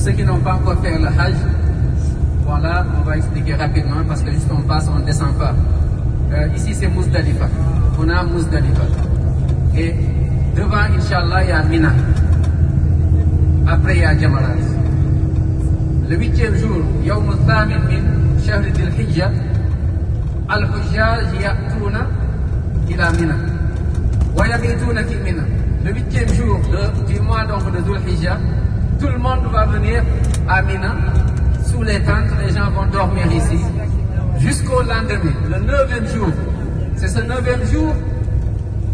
ceux qui n'ont pas encore fait le Hajj, voilà, on va expliquer rapidement parce que juste on passe, on ne descend pas. Ici c'est Muzdalifa. On a Muzdalifa. Et devant, Inch'Allah, il y a Mina. Après, il y a Jamarat. Le 8e jour, Yawm al-Thamin min Shahr al-Hijjah, al-Hujjaj ya'tuna ila Mina. Wa yabituna fi Mina. Le 8e jour du mois donc de Dhul Hijjah, tout le monde va venir à Mina, sous les tentes, les gens vont dormir ici, jusqu'au lendemain, le 9e jour. C'est ce 9e jour,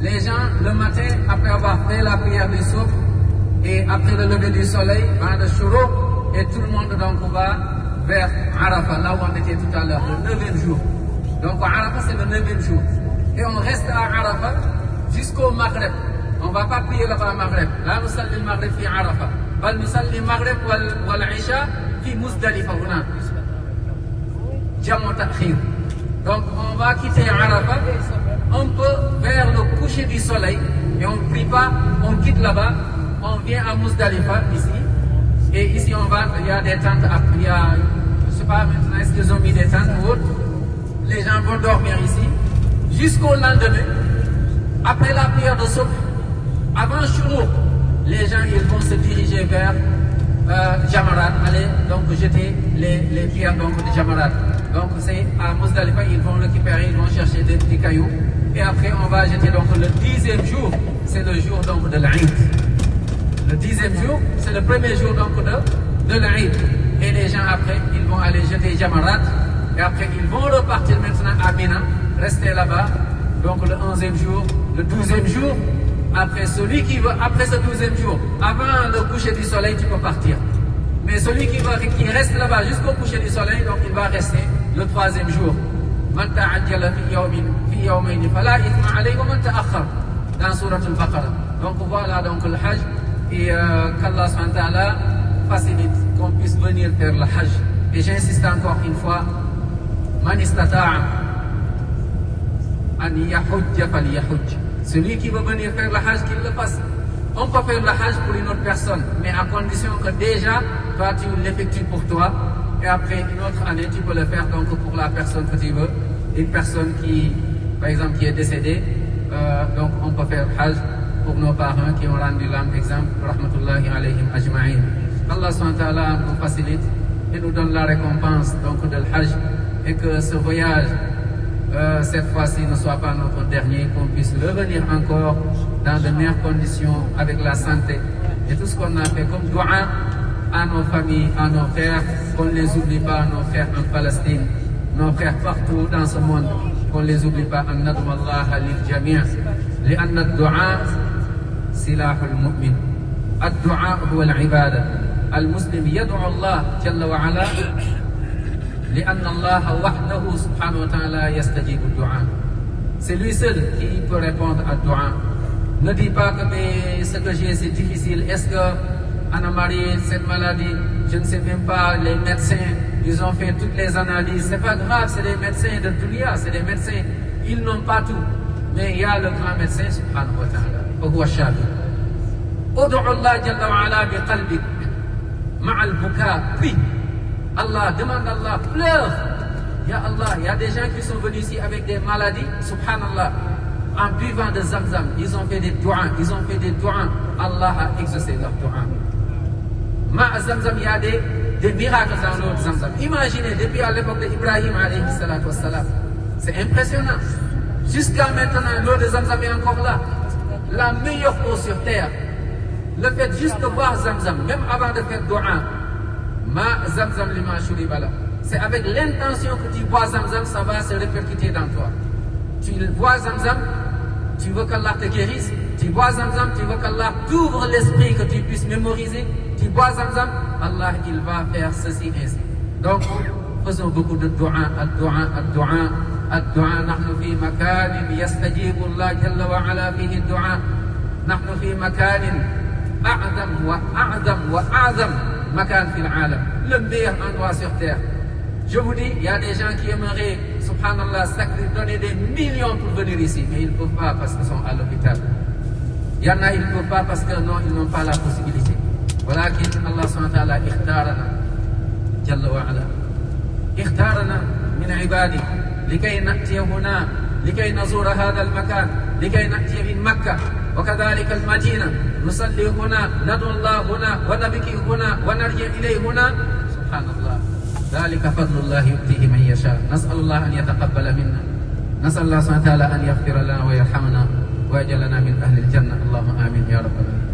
les gens, le matin, après avoir fait la prière du souk, et après le lever du soleil, de Shourouk, et tout le monde donc va vers Arafat, là où on était tout à l'heure, le 9e jour. Donc Arafat c'est le 9e jour. Et on reste à Arafat jusqu'au Maghreb. On ne va pas prier là-bas à Maghreb. Là, nous saluons le Maghreb fi Arafat. Bal nous saluons le Maghreb ou l'Isha fi Muzdalifa. Jamu Ta'khir. Donc on va quitter Arafat un peu vers le coucher du soleil. Et on ne prie pas, on quitte là-bas. On vient à Muzdalifa ici. Et ici on va, il y a des tentes, il y a, je ne sais pas maintenant, est-ce qu'ils ont mis des tentes ou autres. Les gens vont dormir ici jusqu'au lendemain. Après la prière de Souk, avant Shourouk, les gens ils vont se diriger vers Jamarat, aller donc jeter les pierres donc, de Jamarat. Donc c'est à Muzdalifa, ils vont récupérer, ils vont chercher des petits cailloux. Et après on va jeter donc le 10e jour, c'est le jour donc de l'Aïd. Le 10e jour, c'est le premier jour donc de l'Aïd. Et les gens après, ils vont aller jeter Jamarat. Et après, ils vont repartir maintenant à Mina, rester là-bas. Donc le 11e jour, le 12e jour. Après, celui qui veut, après ce 12e jour, avant le coucher du soleil, tu peux partir. Mais celui qui reste là-bas jusqu'au coucher du soleil, donc il va rester le 3e jour. Man ta'ajjala fi yawmayni fala ithma alayhi wa man ta'akhkhar. Dans Surat al-Baqarah. Donc voilà donc le Hajj. Et qu'Allah SWT facilite qu'on puisse venir faire le Hajj. Et j'insiste encore une fois, Man istata'a an yahujja falyahujj. Celui qui veut venir faire le Hajj, qu'il le fasse. On peut faire le Hajj pour une autre personne, mais à condition que déjà, toi tu l'effectues pour toi, et après une autre année, tu peux le faire donc pour la personne que tu veux. Une personne qui, par exemple, qui est décédée, donc on peut faire le Hajj pour nos parents qui ont rendu l'âme exemple, rahmatullahi alayhim ajma'in. Allah SWT nous facilite et nous donne la récompense donc de l'Hajj, et que ce voyage, cette fois-ci, ne soit pas notre dernier, qu'on puisse revenir encore dans de meilleures conditions, avec la santé, et tout ce qu'on a fait comme dua à nos familles, à nos frères, qu'on ne les oublie pas, nos frères en Palestine, nos frères partout dans ce monde, qu'on ne les oublie pas. An nad'u Allah lil jami', li'anna ad-du'a سلاح المؤمن. الدعاء هو العبادة. المسلم يدعو الله جل وعلا لأن الله وحده سبحانه وتعالى يستجيب الدعاء. C'est lui seul qui peut répondre à dua. Ne dis pas que mais ce que j'ai c'est difficile. Est-ce que Anna-Marie, cette maladie, je ne sais même pas, les médecins, ils ont fait toutes les analyses. C'est pas grave, c'est les médecins de Dunia, c'est les médecins. Ils n'ont pas tout. Mais il y a le grand médecin subhanahu wa ta'ala. وهو الشافي. ادعو الله جل وعلا بقلبك مع البكاء. Puis Allah, demande Allah, pleure. Ya Allah, il y a des gens qui sont venus ici avec des maladies, subhanallah, en buvant de Zamzam. Ils ont fait des du'as, ils ont fait des du'as. Allah a exaucé leurs du'as. Ma Zamzam, il y a des miracles dans l'eau de Zamzam. Imaginez, depuis à l'époque d'Ibrahim alayhi salatu wassalam. C'est impressionnant. Jusqu'à maintenant, l'eau de Zamzam est encore là. La meilleure eau sur terre. Le fait juste de boire Zamzam, même avant de faire dua, ma Zamzam lima shuribala. C'est avec l'intention que tu bois Zamzam, ça va se répercuter dans toi. Tu bois Zamzam, tu veux qu'Allah te guérisse. Tu bois Zamzam, tu veux qu'Allah t'ouvre l'esprit, que tu puisses mémoriser. Tu bois Zamzam, Allah il va faire ceci ainsi. Donc, faisons beaucoup de dua, ad-dua, ad-dua. الدعاء نحن في مكان يستجيب الله جل وعلا فيه الدعاء. نحن في مكان أعظم مكان في العالم. Le meilleur endroit sur terre. Je vous dis, il y a des gens qui aimeraient, subhanallah, donner des millions pour venir ici, mais ils ne peuvent pas parce qu'ils sont à l'hôpital. Il y en a, ils ne peuvent pas parce que non, ils n'ont pas la possibilité. Voilà qui Allah وتعالى اختارنا جل وعلا، اختارنا من عباده لكي نأتي هنا، لكي نزور هذا المكان، لكي نأتي من مكة وكذلك المدينة، نصلي هنا، ندعو الله هنا، ونبكي هنا، ونرجع إليه هنا. سبحان الله، ذلك فضل الله يؤتيه من يشاء. نسأل الله أن يتقبل منا، نسأل الله سبحانه وتعالى أن يغفر لنا ويرحمنا ويجعلنا من أهل الجنة. اللهم آمين يا رب العالمين.